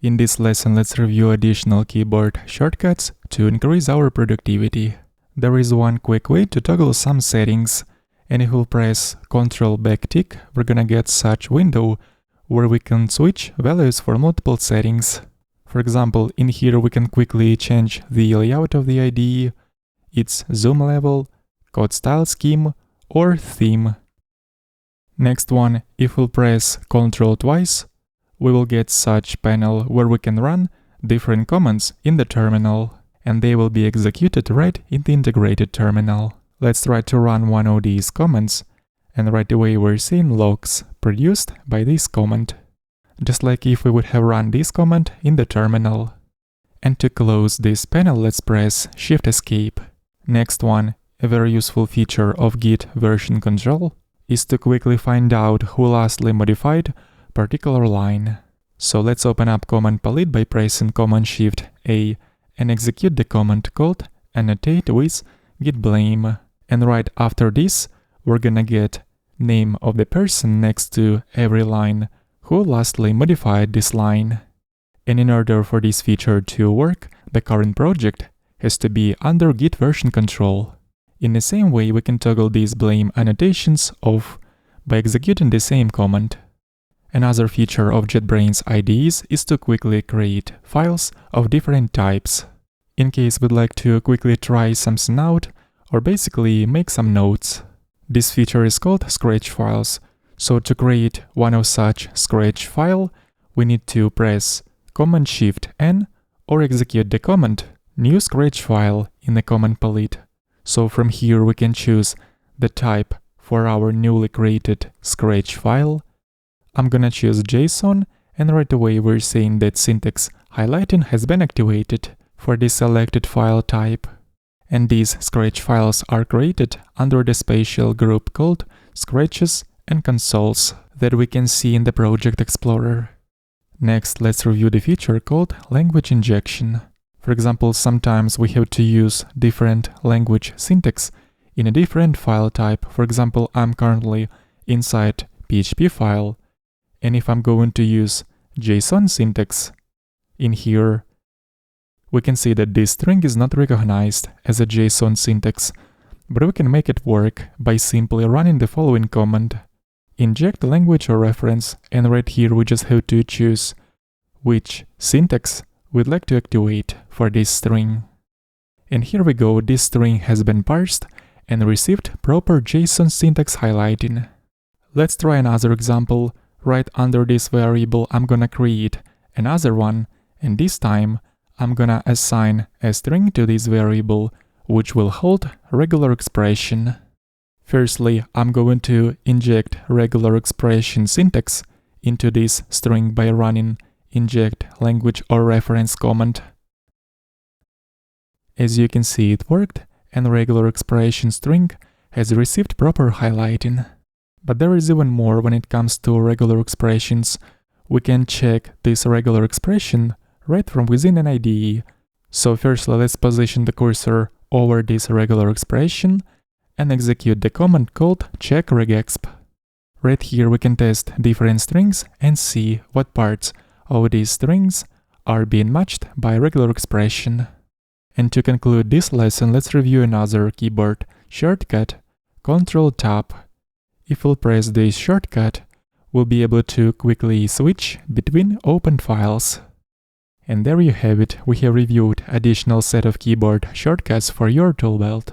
In this lesson, let's review additional keyboard shortcuts to increase our productivity. There is one quick way to toggle some settings, and if we press Ctrl backtick, we're gonna get such window where we can switch values for multiple settings. For example, in here we can quickly change the layout of the IDE, its zoom level, code style scheme, or theme. Next one, if we'll press Ctrl twice, we will get such panel where we can run different commands in the terminal, and they will be executed right in the integrated terminal. Let's try to run one of these commands, and right away we're seeing logs produced by this command, just like if we would have run this command in the terminal. And to close this panel, let's press Shift Escape. Next one, a very useful feature of Git version control, is to quickly find out who lastly modified particular line. So let's open up command palette by pressing Command-Shift-A and execute the command called annotate with git blame. And right after this, we're gonna get name of the person next to every line who lastly modified this line. And in order for this feature to work, the current project has to be under Git version control. In the same way, we can toggle these blame annotations off by executing the same command. Another feature of JetBrains IDEs is to quickly create files of different types, in case we'd like to quickly try something out or basically make some notes. This feature is called Scratch files. So to create one of such Scratch file, we need to press Command-Shift-N or execute the command New Scratch file in the command palette. So from here we can choose the type for our newly created Scratch file. I'm gonna choose JSON, and right away we're seeing that syntax highlighting has been activated for this selected file type. And these Scratch files are created under the spatial group called Scratches and Consoles that we can see in the Project Explorer. Next, let's review the feature called language injection. For example, sometimes we have to use different language syntax in a different file type. For example, I'm currently inside PHP file, and if I'm going to use JSON syntax in here, we can see that this string is not recognized as a JSON syntax, but we can make it work by simply running the following command. Inject language or reference, and right here we just have to choose which syntax we'd like to activate for this string. And here we go, this string has been parsed and received proper JSON syntax highlighting. Let's try another example. Right under this variable, I'm gonna create another one, and this time I'm gonna assign a string to this variable, which will hold regular expression. Firstly, I'm going to inject regular expression syntax into this string by running inject language or reference command. As you can see, it worked, and regular expression string has received proper highlighting. But there is even more when it comes to regular expressions. We can check this regular expression right from within an IDE. So firstly, let's position the cursor over this regular expression and execute the command called check regexp. Right here we can test different strings and see what parts of these strings are being matched by regular expression. And to conclude this lesson, let's review another keyboard shortcut, Ctrl-Tab. If we'll press this shortcut, we'll be able to quickly switch between open files. And there you have it, we have reviewed additional set of keyboard shortcuts for your tool belt.